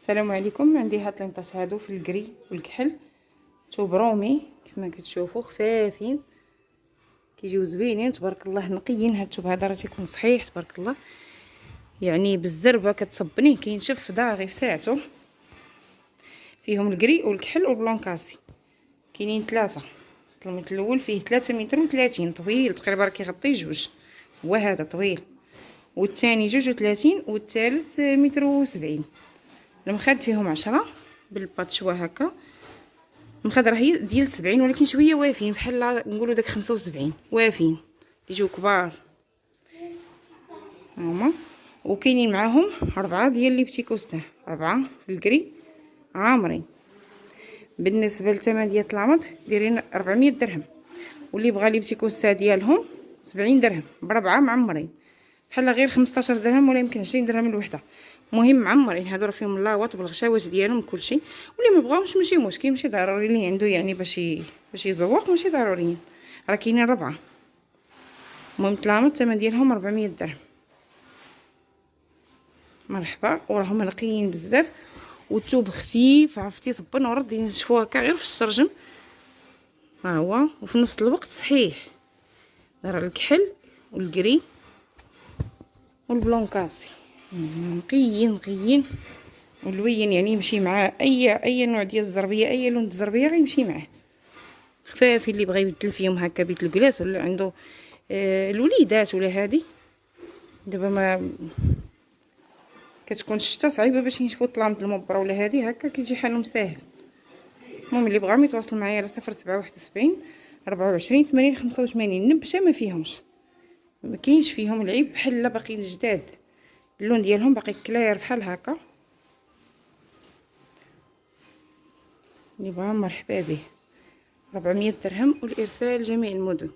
السلام عليكم. عندي هاد لينطاس هادو في الكري والكحل توبرومي كيفما كتشوفوا، خفافين كيجيو زوينين تبارك الله، نقيين. هاد الثوب هذا راه تيكون صحيح تبارك الله، يعني بالزربه كتصبنيه كينشف داغي في ساعته. فيهم الكري والكحل والبلونكاسي، كاينين ثلاثه. المثل الاول فيه 3 متر و30 طويل تقريبا، كيغطي جوج، هو هذا طويل. والثاني 2 و30 والثالث متر و70. المخاد فيهم 10 بالباتشوا هكا. المخاد راهي ديال 70 ولكن شويه وافين، بحال نقولوا داك 75 وافين، يجيو كبار هما. وكاينين معاهم 4 ديال لي بتي كوستان، 4 في الكري عامرين. بالنسبه للثمن ديال العمض دايرين 400 درهم، واللي بغى لي بتي كوستا ديالهم 70 درهم بربعه معمرين، بحال غير 15 درهم ولا يمكن 20 درهم الوحده. المهم معمرين هادو راه فيهم اللاواط بالغشاوات ديالهم كلشي. واللي ما بغاوش ماشي مشكل، ماشي ضروري اللي عنده يعني باش يزوق، ماشي ضروريين، راه كاينين 4. المهم تلامط الثمن ديالهم 400 درهم. مرحبا. وراهم نقيين بزاف والثوب خفيف، عرفتي صبن ورد ينشفوه هكا غير في الشرجم، ها هو. وفي نفس الوقت صحيح، راه الكحل والكري والبلونكاسي نقيين واللوين، يعني يمشي مع اي نوع ديال الزربيه، اي لون الزربيه غيمشي معاه. خفافي اللي بغى يبدل فيهم هكا بيت الكلاس، ولا عنده الوليدات ولا هادي. دابا ما كتكون الشتا صعيبه باش ينشفوا طلامط المبره ولا هادي هكا، كيجي حالهم ساهل. المهم اللي بغاهم يتواصل معايا على 0771 24 80 85. نبشه ما فيهمش، ما كاينش فيهم العيب، بحال باقيين جداد، اللون ديالهم باقي كلير بحال هكا. اللي بغا مرحبا به. 400 درهم والارسال جميع المدن.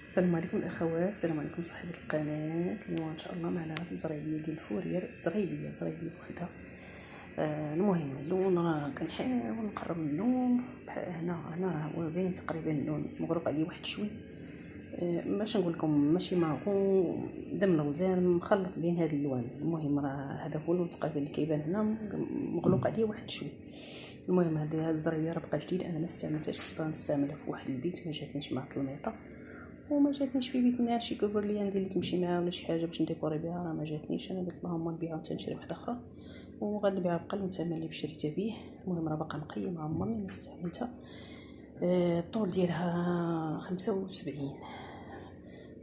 السلام عليكم الاخوات، السلام عليكم صاحبه القناه. اليوم ان شاء الله معنا هاد الزريبيه ديال الفورير، زريبيه وحده. المهم اللون راه كنحاول نقرب اللون بحال هنا راه هو باين تقريبا اللون مغروق عليه واحد شوي. باش نقول لكم ماشي مارون دم الوزان مخلط بين هاد اللوان. المهم راه هذا هو اللون تقريبا اللي كيبان هنا، مغلوق عليه واحد شوي. المهم هاد الزريبيه راه بقى جديد، انا ما استعملتهاش، كنت نستعملها في واحد البيت ما جاتنيش مع التلميطه، وما جاتنيش في بيت الناس شي كوفر لي ندير اللي تمشي معاه ولا شي حاجه باش نديكوري بها، راه ما جاتنيش. انا قلت لهم نبيعها ونشري واحده اخرى وغنبيعها بقل من الثمن اللي شريتها به. المهم راه باقا نقيه مع عمري ما استعملتها. الطول ديالها 75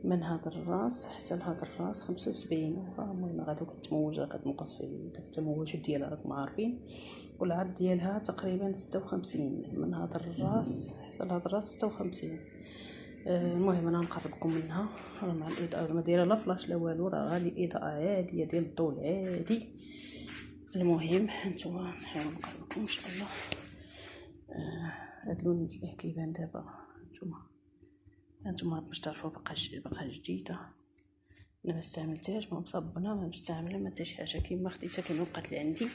من هذا الراس حتى لهذا الراس 75. المهم غادي كتموجه كتنقص في داك التموجات ديالها راكم عارفين. والعرض ديالها تقريبا 56 من هذا الراس حتى لهذا الراس 56. المهم انا نقربكم منها، راه مع الاضاءه ما دايره لا فلاش لا والو، راه غادي اضاءه عاديه ديال الضوء عادي. المهم هانتوما نحاول نقربكم ان شاء الله. هاد اللون كيبان دابا، هانتوما باش تعرفوا بقى جديده. انا ما استعملتهاش، ما مصبنه ما مستعمله ما حتى شي حاجه، كيما خديتها كيما بقات لي عندي.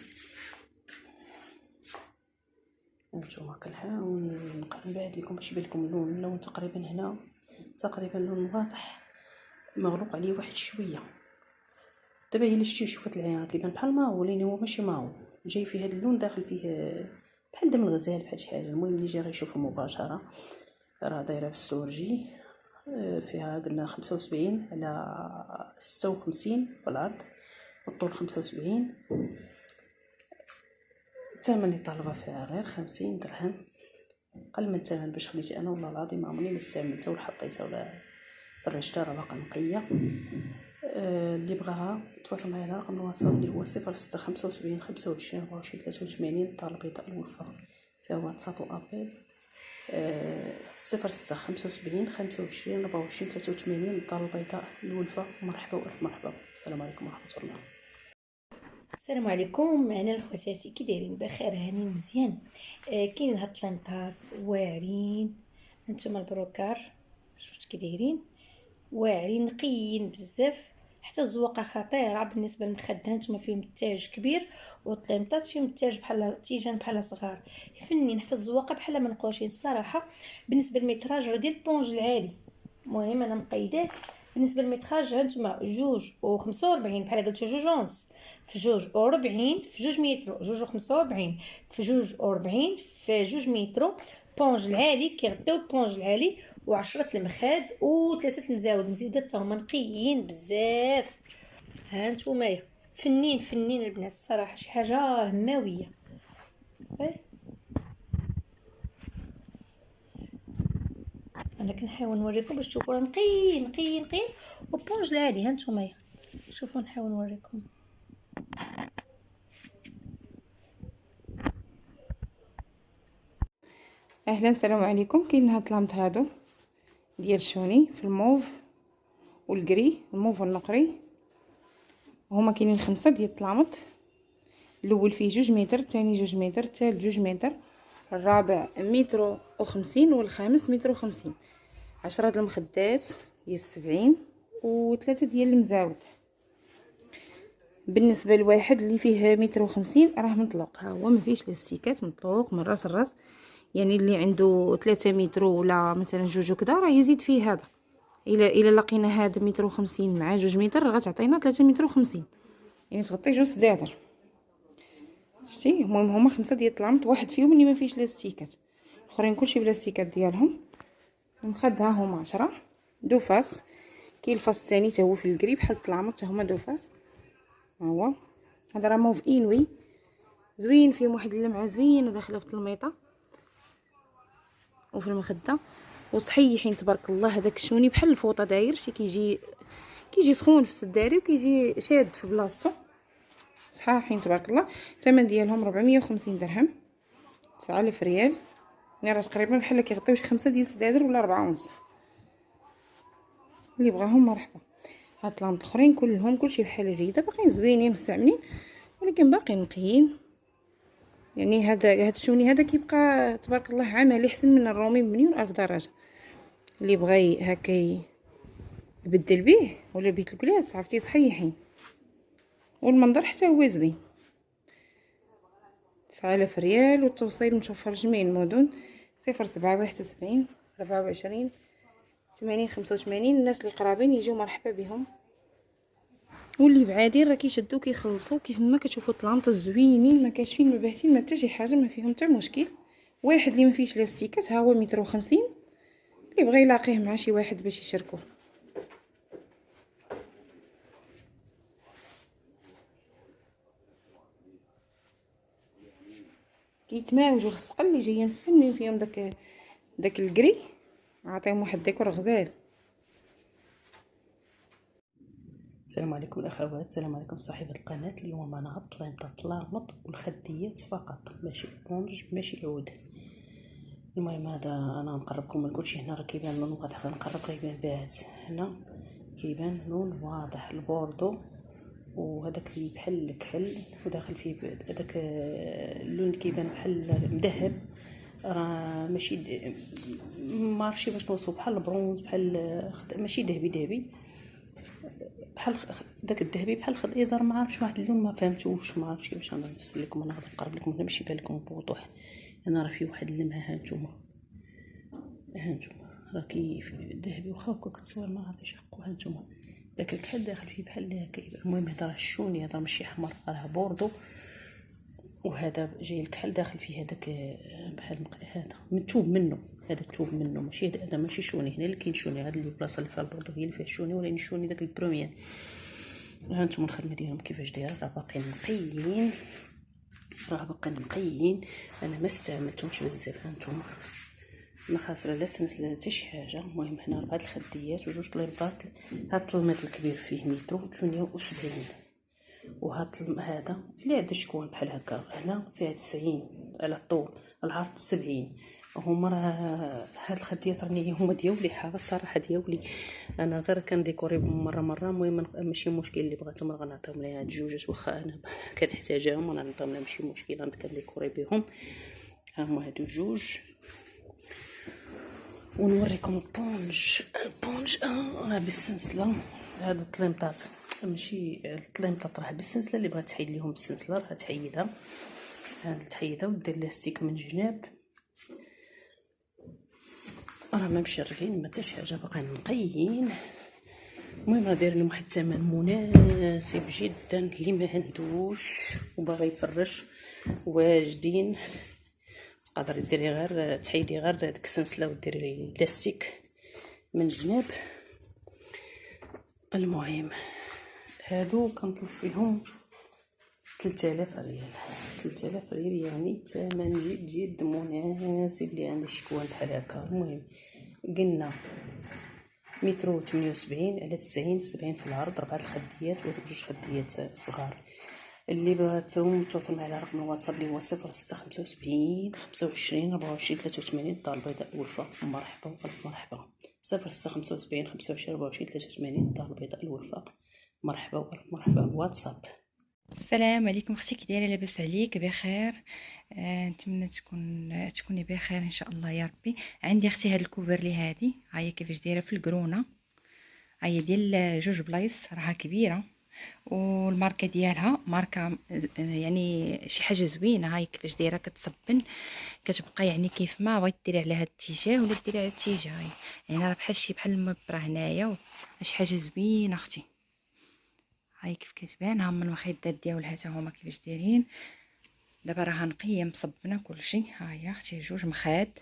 هانتوما كنحاول نبعد لكم باش يبان لكم اللون تقريبا هنا تقريبا لون واضح مغلوق عليه واحد شويه. دابا هي اللي شتي شوفت العين كيبان بحال ماو، ولكن هو ماشي ماو، جاي فيه هذا اللون داخل فيه بحال دم الغزال بحال شي حاجه. المهم اللي جا غيشوفه مباشره، راه دايره بالسورجي. فيها قلنا 75 على 56 في العرض والطول 75. الثمن اللي طالبه فيها غير 50 درهم، قل من الثمن باش خديتها انا. والله العظيم عمرني ما استعملتها ولا حطيتها ولا فرجتها، راه باقا نقيه. اللي بغاها تواصل معايا على رقم الواتساب اللي هو 0675 25 24 83. الطالب بيضاء الوفا فيها واتساب وابل. 0675 25 24 83. الدار البيضاء الولفه. مرحبا والف مرحبا. السلام عليكم ورحمه الله. السلام عليكم. معنا الخواتاتي كي دايرين؟ بخير هانيين مزيان. كاين هاد الطلمطات واعرين، هانتوما البروكار شفت كي دايرين، واعرين نقيين بزاف، حتى حتى الزواقه خطيره بالنسبه للمخده. هانتوما فيهم التاج كبير والطليمطات فيهم التاج بحال التيجان بحال صغار، فنين. حتى الزواقه بحال ما نقولش الصراحه. بالنسبه للميتراج ديال البونج العالي، المهم انا مقيداه. بالنسبه للميتراج هانتوما 2.45 بحال قلتو 2.5 في 2.40 في 2 متر، 2.45 في 2.40 في 2 متر. بونج العالي كيغداو البونج العالي و10 المخاد و3 المزاودات حتى هما نقيين بزاف. ها نتوما فنين فنين البنات الصراحه، شي حاجه هماويه. انا كنحاول نوريكم باش تشوفوا راه نقي نقي نقي وبونج العالي. ها نتوما شوفوا نحاول نوريكم. اهلا السلام عليكم. كاين هاد لامط هادو ديال الشوني في الموف والكري، الموف والنقري. هما كاينين 5 ديال الطلامط. الاول فيه 2 متر، الثاني 2 متر، الثالث 2 متر، الرابع 1.50 متر والخامس 1.50 متر. 10 د المخدات ديال 70 و3 ديال المزاود. بالنسبه لواحد اللي فيه 1.50 متر راه مطلوق، ها هو ما فيهش لاستيكات، مطلوق من راس الراس. يعني اللي عنده 3 متر ولا مثلا 2 وكذا راه يزيد فيه هذا. الا لقينا هذا 1.50 متر مع 2 متر راه غتعطينا 3.50 متر، يعني تغطي 2 سدادر. شتي؟ المهم هما 5 ديال الطلامط، واحد فيهم اللي ما فيهش لاستيكات، الاخرين كلشي بلاستيكات ديالهم. المخد ها هما 10 دو فاس. كاين الفاس الثاني حتى هو في الكري بحال الطلامط، حتى هما دو فاس. ها هو هذا راه موف انوي زوين، فيهم واحد اللمعه زوينه داخله في الطلميطه وفي المخده، وصحيحين تبارك الله. هذاك الشوني بحال الفوطه داير شي، كيجي سخون في السداري وكيجي شاد في بلاصتو. صحاحين تبارك الله. الثمن ديالهم 450 درهم، 9000 ريال. يعني راه تقريبا بحال كيغطيو شي 5 ديال السدادر ولا 4 ونص. اللي بغاهم مرحبا. هاد الطلامط الاخرين كلهم كلشي بحاله جيده، باقيين زوينين مستعملين ولكن باقيين نقيين. يعني هذا الشوني هذا كيبقى تبارك الله عملي، احسن من الرومي بمليون الف درجه. اللي بغى هكا يبدل به ولا بيت الكلاس عرفتي صحيحين، والمنظر حتى هو زوين. 9000 ريال، والتوصيل متوفر جميع المدن. 0771 24 80 85. الناس اللي قرابين يجيو مرحبا بهم، واللي بعادين راه كيشدو كيخلصوا. كيف ما كتشوفوا الطلامط زوينين، ما كاش فين مباهتين، ما حتى شي حاجه، ما فيهم حتى مشكل. واحد اللي ما فيهش لاستيكات ها هو 150 متر، اللي بغى يلاقيه مع شي واحد باش يشاركوه. كيتماوجوا الصقل اللي جايين فنين فيهم داك الكري، عطيهم واحد ديكور غزال. السلام عليكم الاخوات، السلام عليكم صاحبه القناه. اليوم معنا هاد الطلامط والخديات فقط، ماشي البونج ماشي العود. المهم هذا انا نقربكم من كلشي. هنا راه كيبان لون واضح، غنقرب غيبان بات. هنا كيبان لون واضح البوردو، وهذاك اللي بحال الكحل وداخل فيه هذاك اللون كيبان بحال مذهب. راه ماشي ما عرفتش باش نوصفو، بحال البرونز، بحال ماشي ذهبي بحال داك الذهبي بحال الخضيضر. ما عرفتش واحد اللون ما فهمتوش، ما عرفتش كيفاش انا نفسر لكم. انا غادي نقرب لكم هنا باش يبان لكم بوضوح. انا راه فيه واحد اللمعه، ها نتوما راه كيف الذهبي، واخا هكا كتصور ما عرفتش حقو. ها نتوما داك الكحل داخل فيه بحال هكا. المهم هذا راه الشوني، هذا ماشي احمر، راه بوردو، وهذا جاي الكحل داخل فيه هذاك بحال هذا متوب منه. هذا تشوب منه، ماشي هذا ماشي شوني. هنا اللي كاين شوني، هذا اللي بلاصه اللي فيها البوردو هي اللي فيها الشوني، ولا الشوني داك البروميير. ها نتوما الخدمه ديالهم كيفاش دايره، راه باقيين نقيين، راه باقيين نقيين. انا ما استعملتهمش بزاف. ها نتوما ما خاسره لا سنس لا حتى شي حاجه. المهم هنا 4 الخديات وجوج طليمطات. هاد الطلميط الكبير فيه 178 متر، وهاد هذا اللي عنده شكون بحال هكا هنا فيها 90 على الطول، العرض 70. هما راه هاد الخديات راني هما ديالي حاجه الصراحه ديالي. انا غير كنديكوري مره. المهم ماشي مشكل، اللي بغاتهم راه غنعطيهم ليها هاد الجوجات، واخا انا كنحتاجهم وانا نعطيهم لها ماشي مشكل، انا كنديكوري بهم. ها هما هادو جوج. ونوريكم البونج راه بالسلسله. هادو الطليمطات ماشي الطليمطات، راه بالسنسله، اللي بغات تحيد ليهم بالسنسله راه تحيدها، تحيدها ودير لاستيك من الجناب. راه ما مشرفين ما حتى شي حاجه، باقيين نقيين. المهم راه دايرين واحد الثمن مناسب جدا، اللي ما عندوش وباغي يفرش واجدين تقدري ديري غير تحيدي غير ديك السلسله وديري لاستيك من الجناب. المهم هادو كنطلب فيهم 3000 ريال. 3000 ريال يعني ثمن جد مناسب اللي عندي شكوان بحال هكا. المهم قلنا متر 78 على 90، 70 في العرض، 4 الخديات و2 خديات صغار. اللي بغاتهم تواصل معي على رقم الواتساب اللي هو 0675 25 24 83 الدار البيضاء الوفاء. مرحبا والف مرحبا. 0675 25 24 83 الدار البيضاء الوفاء. مرحبا والف مرحبا. واتساب. السلام عليكم اختي، كي دايره؟ لاباس عليك؟ بخير؟ نتمنى تكوني بخير ان شاء الله يا ربي. عندي اختي هاد الكوفرلي هادي، ها هي كيفاش دايره في الكرونه، ها هي ديال 2 بلايص، راها كبيره، والماركه ديالها ماركه يعني شي حاجه زوينه. هاي كيفاش دايره كتصبن، كتبقى يعني كيف ما بغيتي ديري على هاد الاتجاه ولا ديري على الاتجاه، يعني راه بحال المبره هنايا، شي حاجه زوينه اختي. هاي كيف كتبان، ها هما المخيطات ديالها حتى هما كيفاش دايرين. دابا راه نقيه مصبنه كلشي. ها هي اختي 2 مخاد،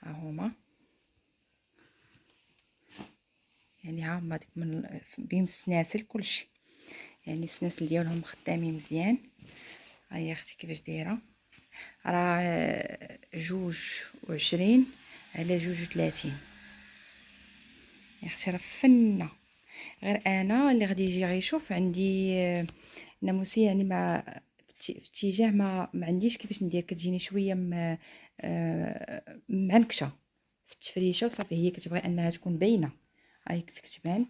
ها هما يعني ها هما ديك من بهم السناسل كلشي، يعني السناسل ديالهم خدامين مزيان. ها هي اختي كيفاش دايره، راه 22 على 32 يا اختي، راه فنه. غير انا اللي غادي يجي غيشوف عندي ناموسيه، يعني ما في اتجاه ما عنديش كيفاش ندير، كتجيني شويه معنكشه في التفريشه وصافي. هي كتبغي انها تكون باينه. هاي كيف كتبان،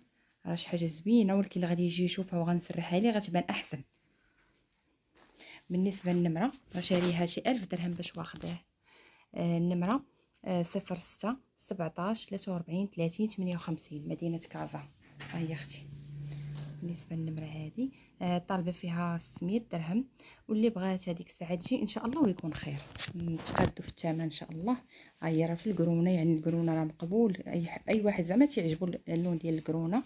راه شي حاجه زوينه، ولكن اللي غادي يجي يشوفها وغنسرحها ليه غتبان احسن. بالنسبه للنمره راه شاريها شي 1000 درهم باش واخداه. النمره 06 17 43 30 58 مدينه كازا. ها هي اختي بالنسبه للنمره هذه، طالبه فيها 600 درهم، واللي بغات هذيك الساعه تجي ان شاء الله ويكون خير، نتقادوا في الثمن ان شاء الله. ها هي راه في الكرونه، يعني الكرونه راه مقبول، اي واحد زعما تيعجبو اللون ديال الكرونه،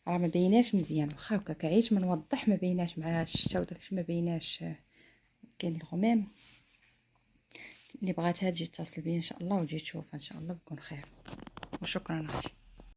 راه ما بيناش مزيان. واخا هكا كعيش منوضح، ما بيناش مع الشتا وداكشي، ما بيناش كاين الغمام. اللي بغاتها تجي تتصل بي ان شاء الله وتجي تشوفها ان شاء الله بيكون خير. وشكرا اختي.